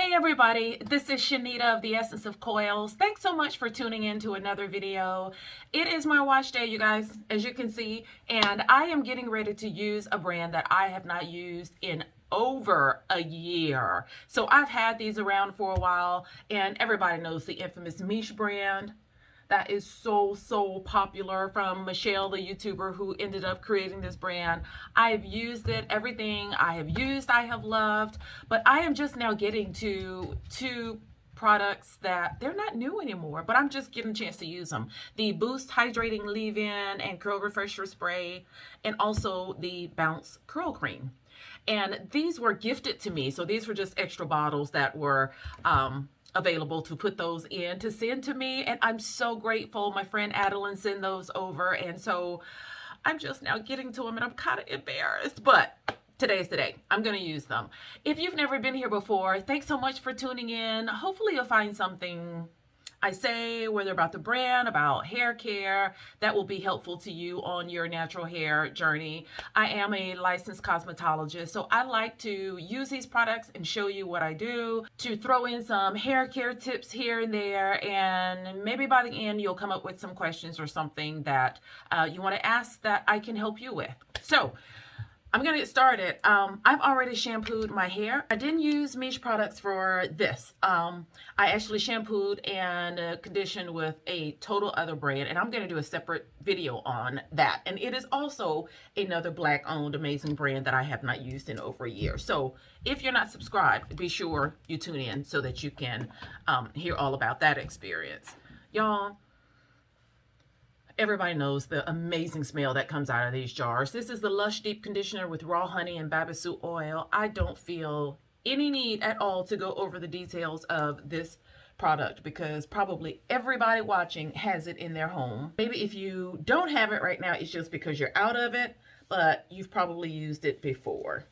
Hey everybody, this is Shanita of the Essence of Coils. Thanks so much for tuning in to another video. It is my wash day, you guys, as you can see, and I am getting ready to use a brand that I have not used in over a year. So I've had these around for a while, and everybody knows the infamous Miche brand. That is so popular, from Michelle, the YouTuber who ended up creating this brand. I've used it. Everything I have used, I have loved. But I am just now getting to two products that they're not new anymore, but I'm just getting a chance to use them. The Boost Hydrating Leave-In and Curl Refresher Spray, and also the Bounce Curl Cream. And these were gifted to me. So these were just extra bottles that were available to put those in to send to me. And I'm so grateful. My friend Adeline sent those over. And so I'm just now getting to them, and I'm kind of embarrassed, but today's the day. I'm going to use them. If you've never been here before, thanks so much for tuning in. Hopefully you'll find something I say, whether about the brand, about hair care, that will be helpful to you on your natural hair journey. I am a licensed cosmetologist, so I like to use these products and show you what I do, to throw in some hair care tips here and there, and maybe by the end you'll come up with some questions or something that you want to ask that I can help you with. So I'm gonna get started. I've already shampooed my hair. I didn't use Miche products for this. I actually shampooed and conditioned with a total other brand, and I'm gonna do a separate video on that. And it is also another Black-owned amazing brand that I have not used in over a year. So if you're not subscribed, be sure you tune in so that you can hear all about that experience. Y'all, everybody knows the amazing smell that comes out of these jars. This is the Lush Deep Conditioner with raw honey and babasu oil. I don't feel any need at all to go over the details of this product because probably everybody watching has it in their home. Maybe if you don't have it right now, it's just because you're out of it, but you've probably used it before.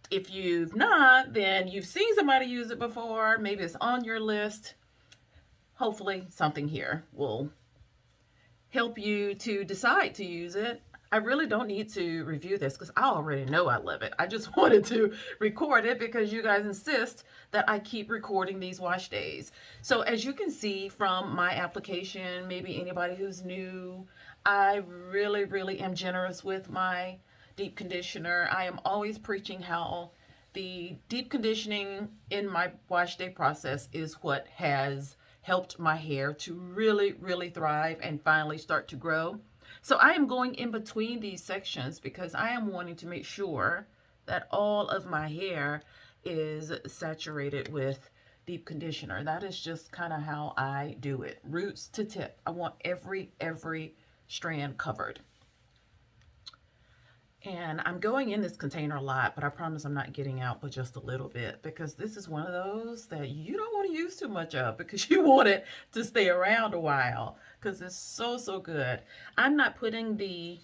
If you've not, then you've seen somebody use it before. Maybe it's on your list. Hopefully something here will help you to decide to use it. I really don't need to review this because I already know I love it. I just wanted to record it because you guys insist that I keep recording these wash days. So as you can see from my application, maybe anybody who's new, I really am generous with my deep conditioner. I am always preaching how the deep conditioning in my wash day process is what has helped my hair to really thrive and finally start to grow. So I am going in between these sections because I am wanting to make sure that all of my hair is saturated with deep conditioner. That is just kind of how I do it, roots to tip. I want every strand covered. And I'm going in this container a lot, but I promise I'm not getting out but just a little bit because this is one of those that you don't want to use too much of because you want it to stay around a while because it's so good. I'm not putting the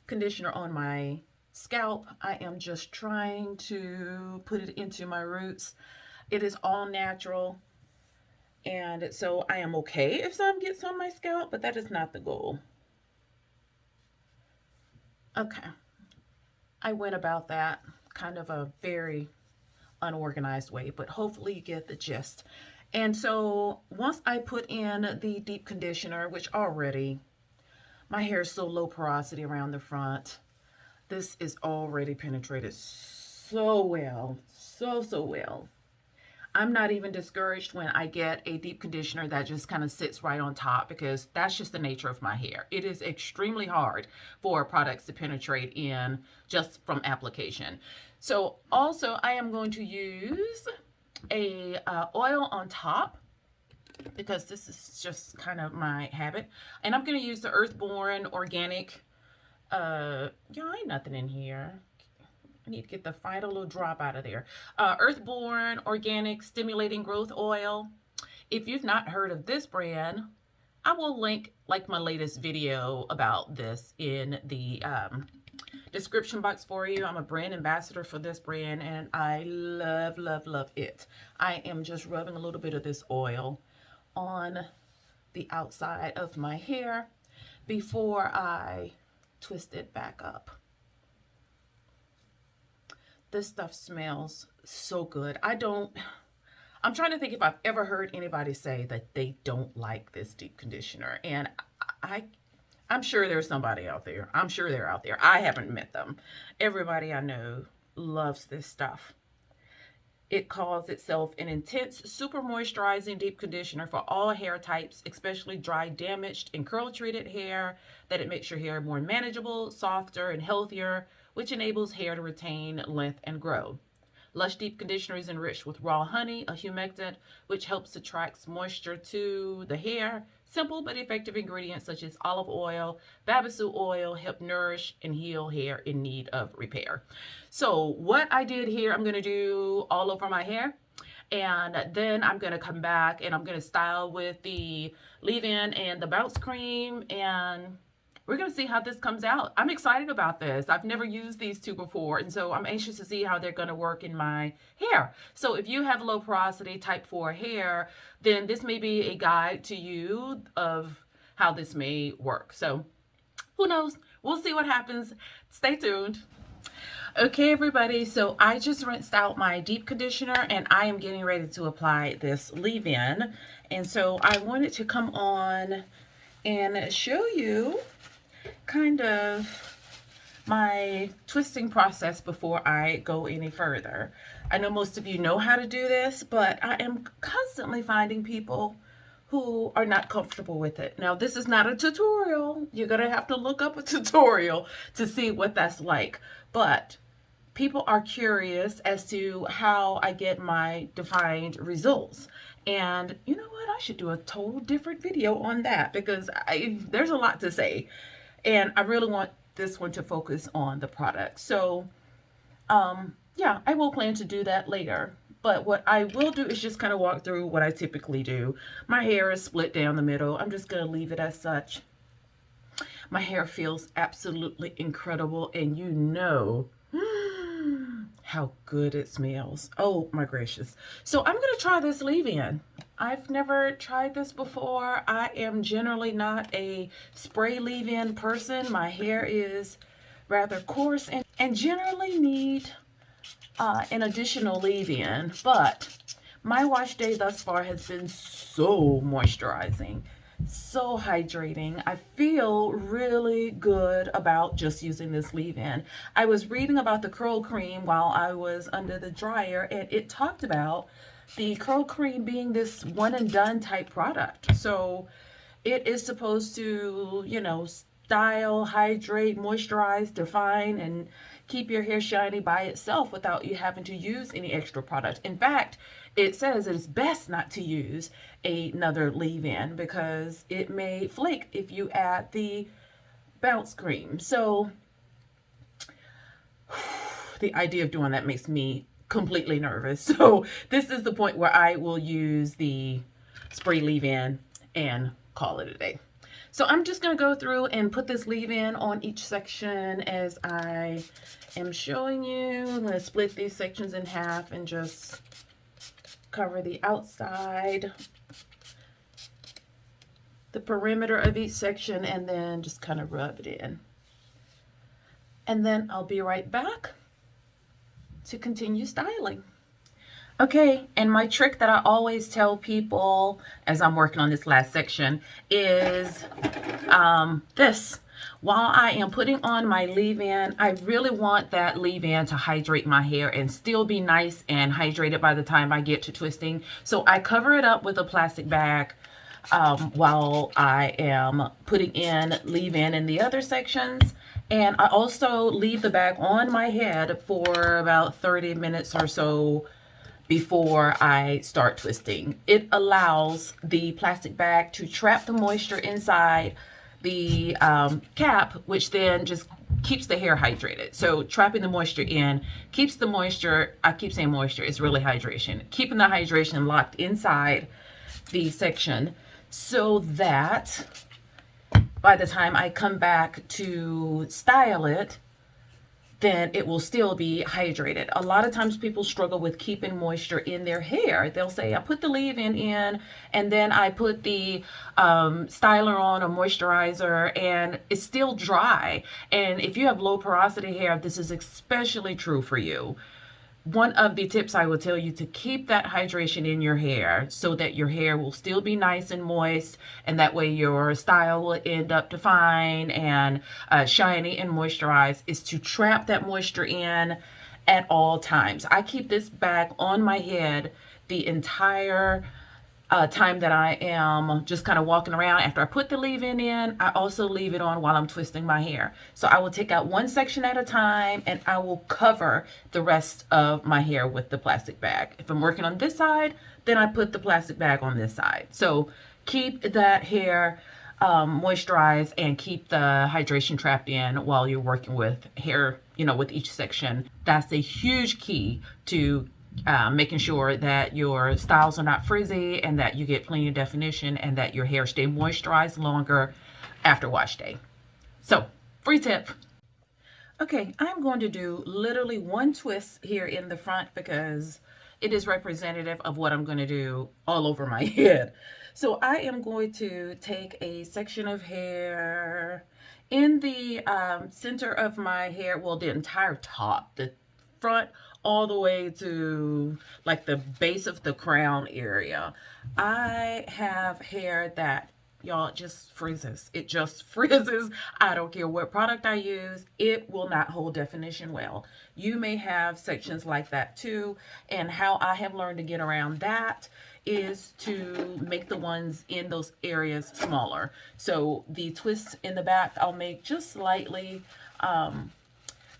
conditioner on my scalp. I am just trying to put it into my roots. It is all natural, and so I am okay if some gets on my scalp, but that is not the goal. Okay, I went about that kind of a very unorganized way, but hopefully you get the gist. And so once I put in the deep conditioner, which already, my hair is so low porosity around the front, this is already penetrated so well, so well. I'm not even discouraged when I get a deep conditioner that just kind of sits right on top because that's just the nature of my hair. It is extremely hard for products to penetrate in just from application. So also I am going to use a oil on top because this is just kind of my habit. And I'm going to use the Earthborn Organic. Y'all, ain't nothing in here. I need to get the final little drop out of there. Earthborn Organic Stimulating Growth Oil. If you've not heard of this brand, I will link like my latest video about this in the description box for you. I'm a brand ambassador for this brand and I love it. I am just rubbing a little bit of this oil on the outside of my hair before I twist it back up. This stuff smells so good. I'm trying to think if I've ever heard anybody say that they don't like this deep conditioner. And I I'm sure there's somebody out there. I'm sure they're out there. I haven't met them. Everybody I know loves this stuff. It calls itself an intense, super moisturizing deep conditioner for all hair types, especially dry, damaged, and curl treated hair, that it makes your hair more manageable, softer, and healthier, which enables hair to retain length and grow. Lush Deep Conditioner is enriched with raw honey, a humectant, which helps attract moisture to the hair. Simple but effective ingredients such as olive oil, babasu oil help nourish and heal hair in need of repair. So what I did here, I'm going to do all over my hair. And then I'm going to come back and I'm going to style with the leave-in and the bounce cream, and we're going to see how this comes out. I'm excited about this. I've never used these two before, and so I'm anxious to see how they're going to work in my hair. So if you have low porosity type 4 hair, then this may be a guide to you of how this may work. So who knows? We'll see what happens. Stay tuned. Okay, everybody, so I just rinsed out my deep conditioner and I am getting ready to apply this leave-in. And so I wanted to come on and show you kind of my twisting process before I go any further. I know most of you know how to do this, but I am constantly finding people who are not comfortable with it. Now, this is not a tutorial. You're gonna have to look up a tutorial to see what that's like. But people are curious as to how I get my defined results. And you know what? I should do a total different video on that because there's a lot to say. And I really want this one to focus on the product. So, yeah, I will plan to do that later. But what I will do is just kind of walk through what I typically do. My hair is split down the middle. I'm just going to leave it as such. My hair feels absolutely incredible, and you know how good it smells. Oh my gracious. So I'm going to try this leave-in. I've never tried this before. I am generally not a spray leave-in person. My hair is rather coarse and generally need an additional leave-in, but my wash day thus far has been so moisturizing, so hydrating. I feel really good about just using this leave-in. I was reading about the curl cream while I was under the dryer, and it talked about the curl cream being this one and done type product. So it is supposed to, you know, style, hydrate, moisturize, define, and keep your hair shiny by itself without you having to use any extra product. In fact, it says it's best not to use another leave-in because it may flake if you add the bounce cream. So the idea of doing that makes me completely nervous. So this is the point where I will use the spray leave-in and call it a day. So I'm just going to go through and put this leave-in on each section as I am showing you. I'm going to split these sections in half and just cover the outside, the perimeter of each section, and then just kind of rub it in. And then I'll be right back to continue styling. Okay, and my trick that I always tell people as I'm working on this last section is this. While I am putting on my leave-in, I really want that leave-in to hydrate my hair and still be nice and hydrated by the time I get to twisting. So I cover it up with a plastic bag while I am putting in leave-in in the other sections. And I also leave the bag on my head for about 30 minutes or so before I start twisting. It allows the plastic bag to trap the moisture inside the cap, which then just keeps the hair hydrated. So trapping the moisture in keeps the moisture, I keep saying moisture, it's really hydration. Keeping the hydration locked inside the section so that by the time I come back to style it, then it will still be hydrated. A lot of times people struggle with keeping moisture in their hair. They'll say, I put the leave-in in, and then I put the styler on, or moisturizer, and it's still dry. And if you have low porosity hair, this is especially true for you. one of the tips I will tell you to keep that hydration in your hair so that your hair will still be nice and moist, and that way your style will end up defined and shiny and moisturized, is to trap that moisture in at all times. I keep this bag on my head the entire time that I am just kind of walking around. After I put the leave-in in, I also leave it on while I'm twisting my hair. So I will take out one section at a time, and I will cover the rest of my hair with the plastic bag. If I'm working on this side, then I put the plastic bag on this side. So keep that hair moisturized and keep the hydration trapped in while you're working with hair, with each section. That's a huge key to making sure that your styles are not frizzy and that you get plenty of definition and that your hair stay moisturized longer after wash day. So, free tip. Okay, I'm going to do literally one twist here in the front because it is representative of what I'm going to do all over my head. So I am going to take a section of hair in the center of my hair, well, the entire top, the front all the way to like the base of the crown area. I have hair that, y'all, it just frizzes. It just frizzes. I don't care what product I use. It will not hold definition well. You may have sections like that too. And how I have learned to get around that is to make the ones in those areas smaller. So the twists in the back, I'll make just slightly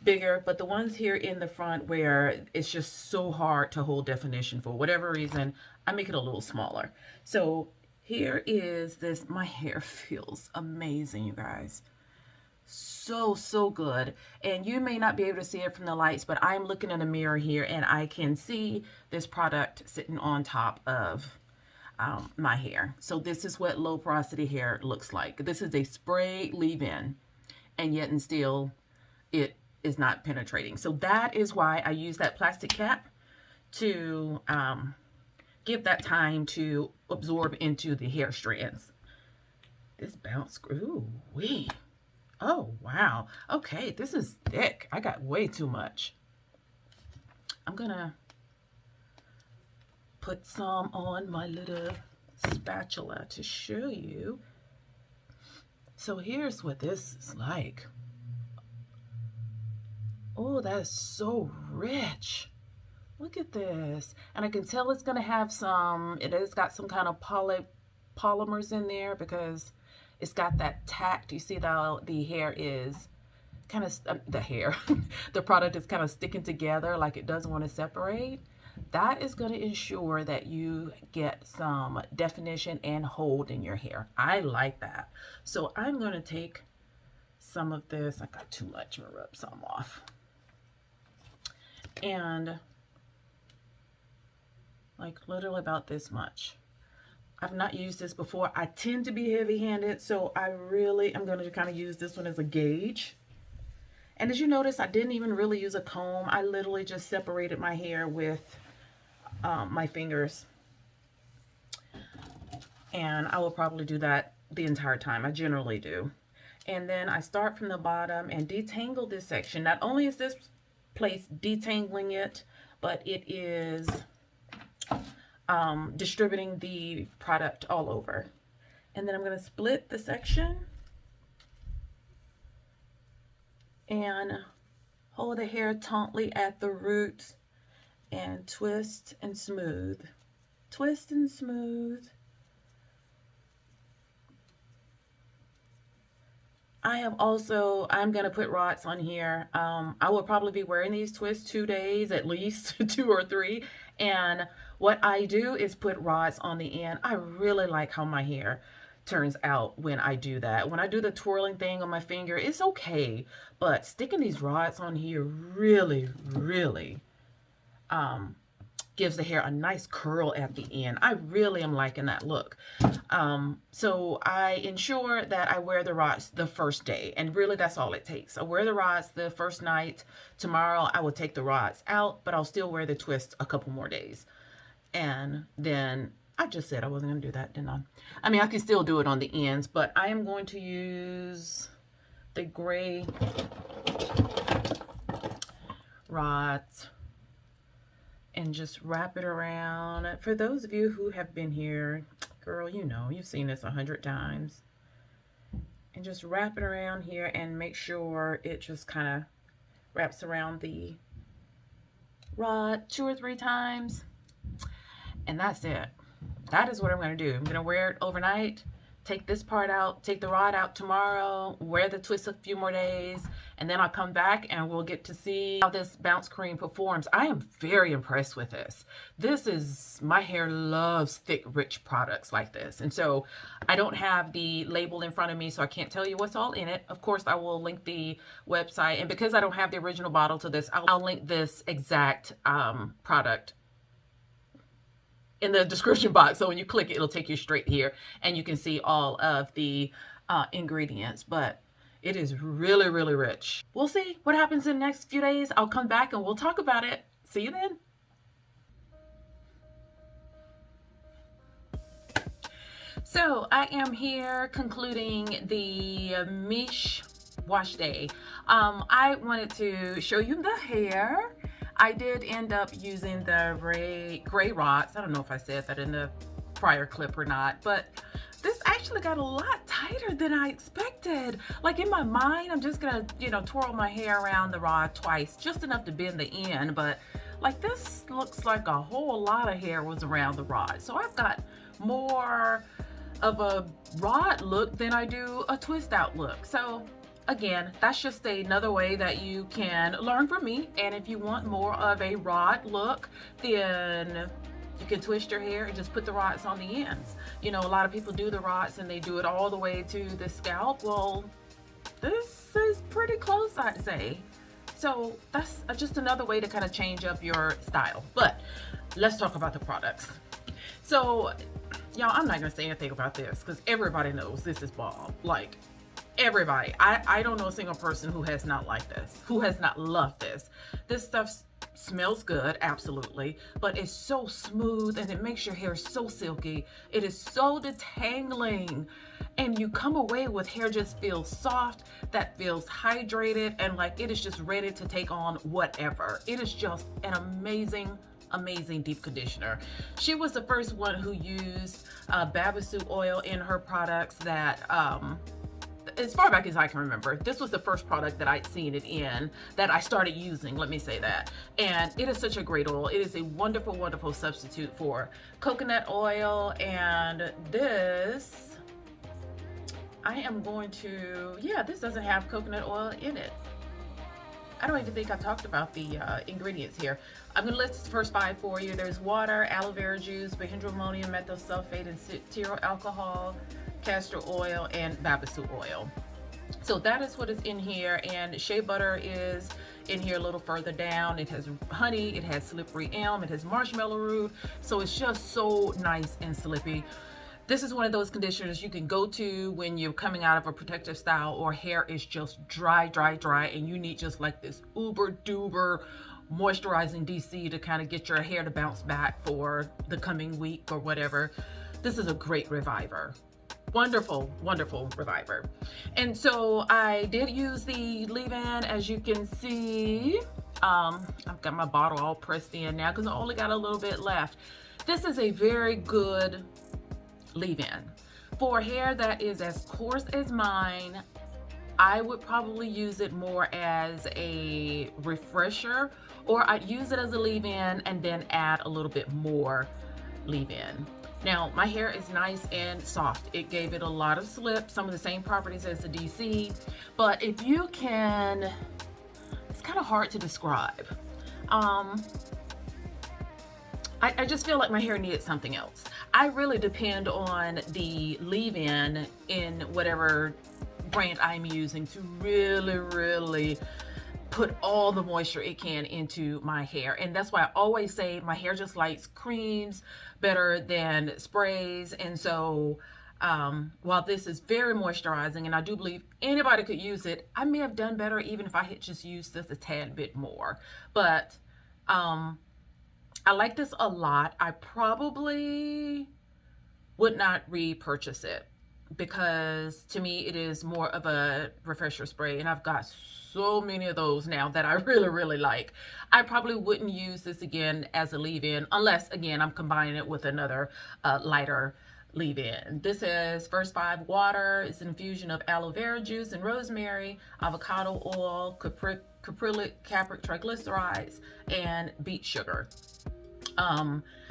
bigger, but the ones here in the front where it's just so hard to hold definition for whatever reason, I make it a little smaller. So here is this. My hair feels amazing, you guys. So good. And you may not be able to see it from the lights, but I'm looking in a mirror here and I can see this product sitting on top of my hair. So this is what low porosity hair looks like. This is a spray leave-in, and yet and still it is not penetrating. So that is why I use that plastic cap to give that time to absorb into the hair strands. This bounce screw, wee. Oh, wow. Okay, this is thick. I got way too much. I'm gonna put some on my little spatula to show you. So here's what this is like. Oh, that is so rich. Look at this. And I can tell it's going to have it has got some kind of polymers in there because it's got that tact. You see the hair is kind of, the product is kind of sticking together like it doesn't want to separate. That is going to ensure that you get some definition and hold in your hair. I like that. So I'm going to take some of this. I got too much. I'm going to rub some off. And like literally about this much. I've not used this before. I tend to be heavy-handed, so I really am going to kind of use this one as a gauge. And as you notice, I didn't even really use a comb. I literally just separated my hair with my fingers. And I will probably do that the entire time. I generally do. And then I start from the bottom and detangle this section. Not only is this place detangling it, but it is distributing the product all over. And then I'm going to split the section and hold the hair tautly at the root and twist and smooth. Twist and smooth. I'm going to put rods on here. I will probably be wearing these twists 2 days, at least 2 or 3. And what I do is put rods on the end. I really like how my hair turns out when I do that. When I do the twirling thing on my finger, it's okay. But sticking these rods on here really gives the hair a nice curl at the end. I really am liking that look. So I ensure that I wear the rods the first day, and really that's all it takes. I wear the rods the first night. Tomorrow I will take the rods out, but I'll still wear the twist a couple more days. And then I just said I wasn't going to do that, didn't I? I mean, I can still do it on the ends, but I am going to use the gray rods and just wrap it around. For those of you who have been here, girl, you know, you've seen this 100 times. And just wrap it around here and make sure it just kind of wraps around the rod 2 or 3 times. And that's it. That is what I'm going to do. I'm going to wear it overnight, take this part out, take the rod out tomorrow, wear the twist a few more days, and then I'll come back and we'll get to see how this bounce cream performs. I am very impressed with this. My hair loves thick, rich products like this. And so I don't have the label in front of me, so I can't tell you what's all in it. Of course, I will link the website. And because I don't have the original bottle to this, I'll link this exact product in the description box. So when you click it, it'll take you straight here and you can see all of the ingredients. But it is really, really rich. We'll see what happens in the next few days. I'll come back and we'll talk about it. See you then. So I am here concluding the Miche wash day. I wanted to show you the hair. I did end up using the gray rods. I don't know if I said that in the prior clip or not, but this actually got a lot tighter than I expected. Like in my mind, I'm just gonna, twirl my hair around the rod twice, just enough to bend the end, but like this looks like a whole lot of hair was around the rod. So I've got more of a rod look than I do a twist out look. So again, that's just another way that you can learn from me. And if you want more of a rod look, then you can twist your hair and just put the rods on the ends. A lot of people do the rods and they do it all the way to the scalp. Well, this is pretty close, I'd say. So that's just another way to kind of change up your style. But let's talk about the products. So y'all, I'm not gonna say anything about this because everybody knows this is bomb. Like, everybody. I don't know a single person who has not liked this, who has not loved this. This stuff smells good, absolutely, but it's so smooth and it makes your hair so silky. It is so detangling, and you come away with hair just feels soft, that feels hydrated, and like it is just ready to take on whatever. It is just an amazing deep conditioner. She was the first one who used babasu oil in her products that as far back as I can remember, this was the first product that I'd seen it in that I started using, let me say that. And it is such a great oil. It is a wonderful, wonderful substitute for coconut oil. And this, I am going to, this doesn't have coconut oil in it. I don't even think I talked about the ingredients here. I'm going to list the first 5 for you. There's water, aloe vera juice, bihydroammonium methosulfate, and cetyl alcohol, castor oil, and babasu oil. So that is what is in here, and shea butter is in here a little further down. It has honey, it has slippery elm, it has marshmallow root, so it's just so nice and slippy. This is one of those conditioners you can go to when you're coming out of a protective style or hair is just dry, and you need just like this uber duper moisturizing DC to kind of get your hair to bounce back for the coming week or whatever. This is a great reviver. Wonderful, wonderful reviver. And so I did use the leave-in, as you can see. I've got my bottle all pressed in now because I only got a little bit left. This is a very good leave-in. For hair that is as coarse as mine, I would probably use it more as a refresher, or I'd use it as a leave-in and then add a little bit more leave-in. Now, my hair is nice and soft. It gave it a lot of slip, some of the same properties as the DC, but if you can, it's kind of hard to describe. I just feel like my hair needed something else. I really depend on the leave-in in whatever brand I'm using to really put all the moisture it can into my hair. And that's why I always say my hair just likes creams better than sprays. And so while this is very moisturizing and I do believe anybody could use it, I may have done better even if I had just used this a tad bit more. But I like this a lot. I probably would not repurchase it. because to me it is more of a refresher spray, and I've got so many of those now that I really like. I probably wouldn't use this again as a leave-in unless, again, I'm combining it with another lighter leave-in. This is First 5 water. It's an infusion of aloe vera juice and rosemary, avocado oil, caprylic, capric triglycerides, and beet sugar.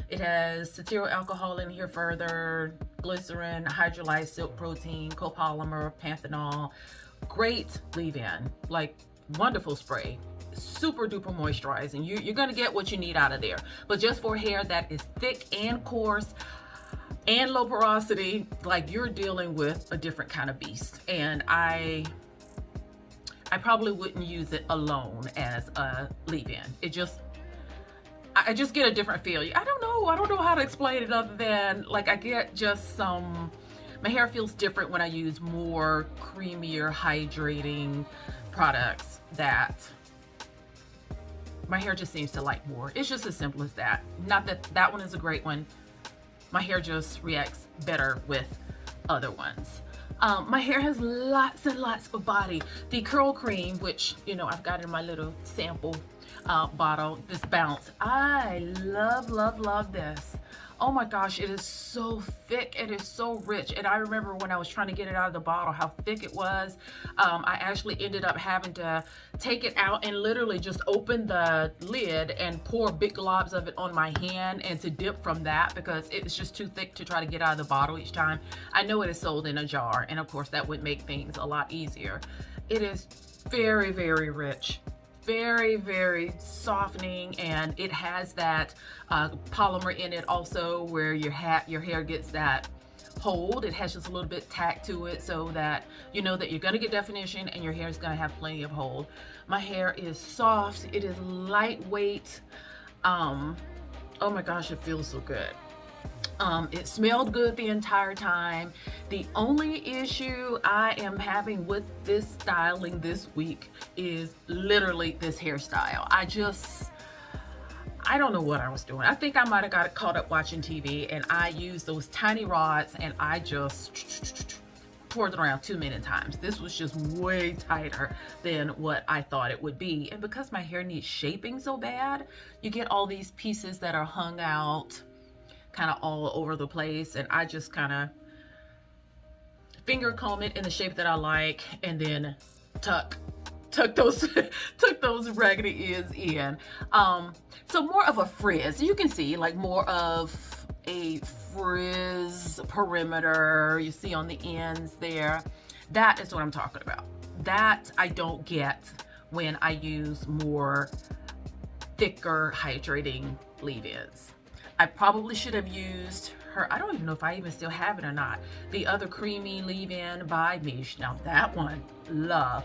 It has cetyl alcohol in here further, glycerin, hydrolyzed silk protein, copolymer, panthenol. Great leave-in, like wonderful spray, super duper moisturizing. You're gonna get what you need out of there. But just for hair that is thick and coarse and low porosity, like, you're dealing with a different kind of beast. And I probably wouldn't use it alone as a leave-in. I just get a different feel. I don't know how to explain it other than, like, I get just my hair feels different when I use more creamier, hydrating products that my hair just seems to like more. It's just as simple as that. Not that that one is a great one. My hair just reacts better with other ones. My hair has lots and lots of body. The curl cream, which, you know, I've got in my little sample bottle, this Bounce. I love this. Oh my gosh, it is so thick. It is so rich. And I remember when I was trying to get it out of the bottle, how thick it was. I actually ended up having to take it out and literally just open the lid and pour big globs of it on my hand and to dip from that, because it was just too thick to try to get out of the bottle each time. I know it is sold in a jar, and of course that would make things a lot easier. It is very rich, very softening, and it has that polymer in it also, where your hair gets that hold. It has just a little bit tack to it, so that you know that you're going to get definition and your hair is going to have plenty of hold. My hair is soft, it is lightweight. Oh my gosh, it feels so good. It smelled good the entire time. The only issue I am having with this styling this week is literally this hairstyle. I don't know what I was doing. I think I might have got caught up watching TV, and I used those tiny rods and I just poured it around too many times. This was just way tighter than what I thought it would be. And because my hair needs shaping so bad, you get all these pieces that are hung out kind of all over the place, and I just kind of finger comb it in the shape that I like, and then tuck those tuck those raggedy ends in. So more of a frizz. You can see, like, more of a frizz perimeter you see on the ends there. That is what I'm talking about. That I don't get when I use more thicker hydrating leave-ins. I probably should have used her, I don't even know if I even still have it or not, the other creamy leave-in by Miche. Now that one, love.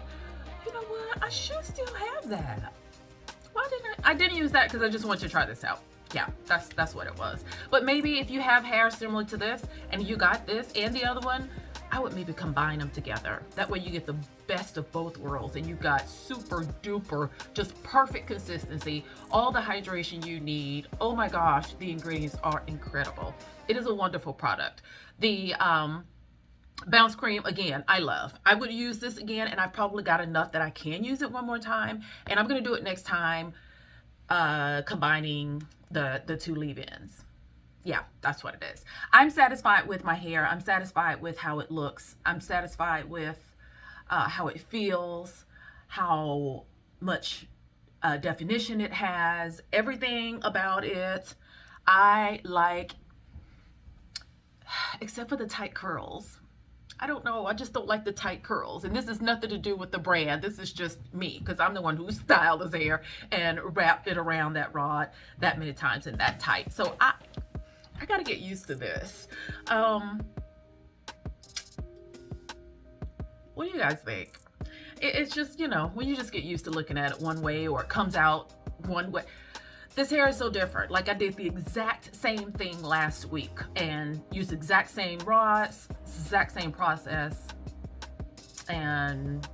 You know what? I should still have that. Why didn't I didn't use that because I just wanted to try this out. Yeah, that's what it was. But maybe if you have hair similar to this and you got this and the other one, I would maybe combine them together. That way you get the best of both worlds, and you got super duper, just perfect consistency, all the hydration you need. Oh my gosh, the ingredients are incredible. It is a wonderful product. The Bounce cream, again, I love. I would use this again, and I've probably got enough that I can use it one more time, and I'm gonna do it next time, combining the two leave-ins. Yeah, that's what it is. I'm satisfied with my hair. I'm satisfied with how it looks. I'm satisfied with how it feels, how much definition it has, everything about it I like, except for the tight curls. I don't know, I just don't like the tight curls. And this is nothing to do with the brand. This is just me, because I'm the one who styled his hair and wrapped it around that rod that many times and that tight. So I gotta get used to this. What do you guys think? It's just, you know, when you just get used to looking at it one way, or it comes out one way. This hair is so different. Like, I did the exact same thing last week and used the exact same rods, exact same process, and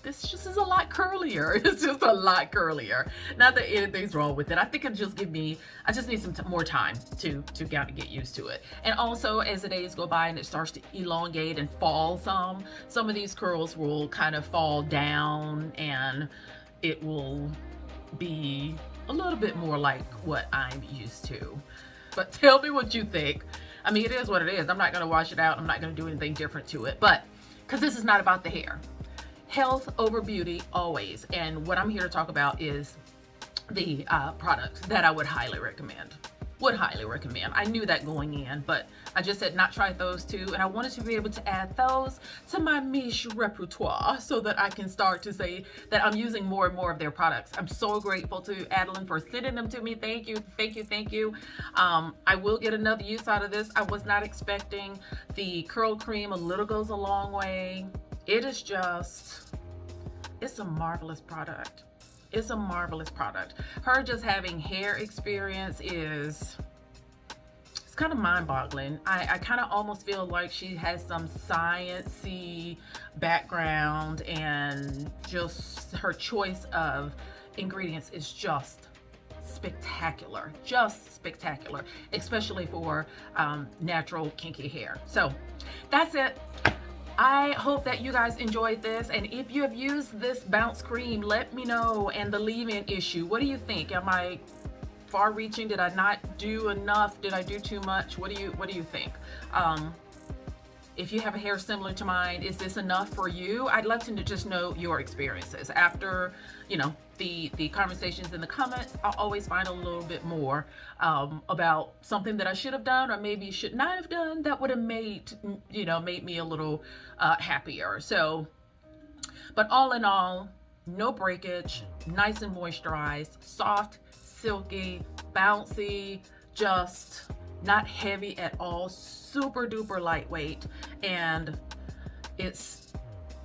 this just is a lot curlier. It's just a lot curlier. Not that anything's wrong with it. I think it just I just need some more time to kind of get used to it. And also, as the days go by and it starts to elongate and fall some of these curls will kind of fall down, and it will be a little bit more like what I'm used to. But tell me what you think. I mean, it is what it is. I'm not going to wash it out. I'm not going to do anything different to it. But because this is not about the hair. Health over beauty always. And what I'm here to talk about is the products that I would highly recommend. I knew that going in, but I just had not tried those two, and I wanted to be able to add those to my Miche repertoire so that I can start to say that I'm using more and more of their products. I'm so grateful to Adeline for sending them to me. Thank you, thank you, thank you. I will get another use out of this. I was not expecting the curl cream. A little goes a long way. It is just, it's a marvelous product. It's a marvelous product. Her just having hair experience it's kind of mind-boggling. I kind of almost feel like she has some science-y background, and just her choice of ingredients is just spectacular, especially for natural kinky hair. So that's it. I hope that you guys enjoyed this, and if you have used this bounce cream, let me know. And the leave-in issue, what do you think? Am I far-reaching? Did I not do enough? Did I do too much? What do you think? If you have a hair similar to mine, is this enough for you? I'd love to just know your experiences. After, you know, the conversations in the comments, I'll always find a little bit more about something that I should have done or maybe should not have done that would have made me a little happier. So, but all in all, no breakage, nice and moisturized, soft, silky, bouncy, just not heavy at all, super duper lightweight, and it's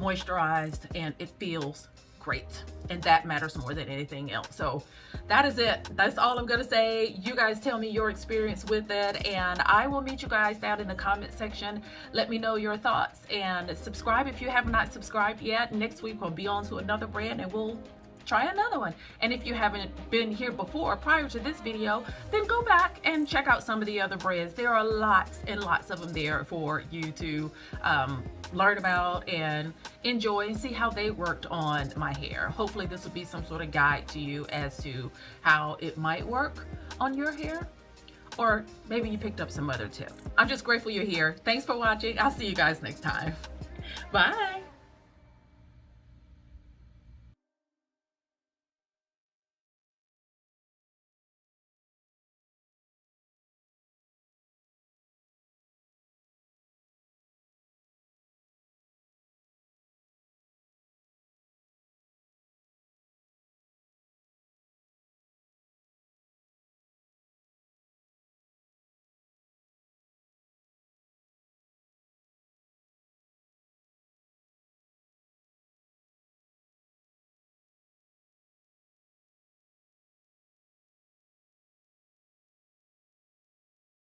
moisturized and it feels great, and that matters more than anything else. So that is it. That's all I'm gonna say. You guys tell me your experience with it, and I will meet you guys down in the comment section. Let me know your thoughts, and subscribe if you have not subscribed yet. Next week we'll be on to another brand and we'll try another one. And if you haven't been here before prior to this video, then go back and check out some of the other brands. There are lots and lots of them there for you to learn about and enjoy and see how they worked on my hair. Hopefully this will be some sort of guide to you as to how it might work on your hair, or maybe you picked up some other tip. I'm just grateful you're here. Thanks for watching. I'll see you guys next time. Bye.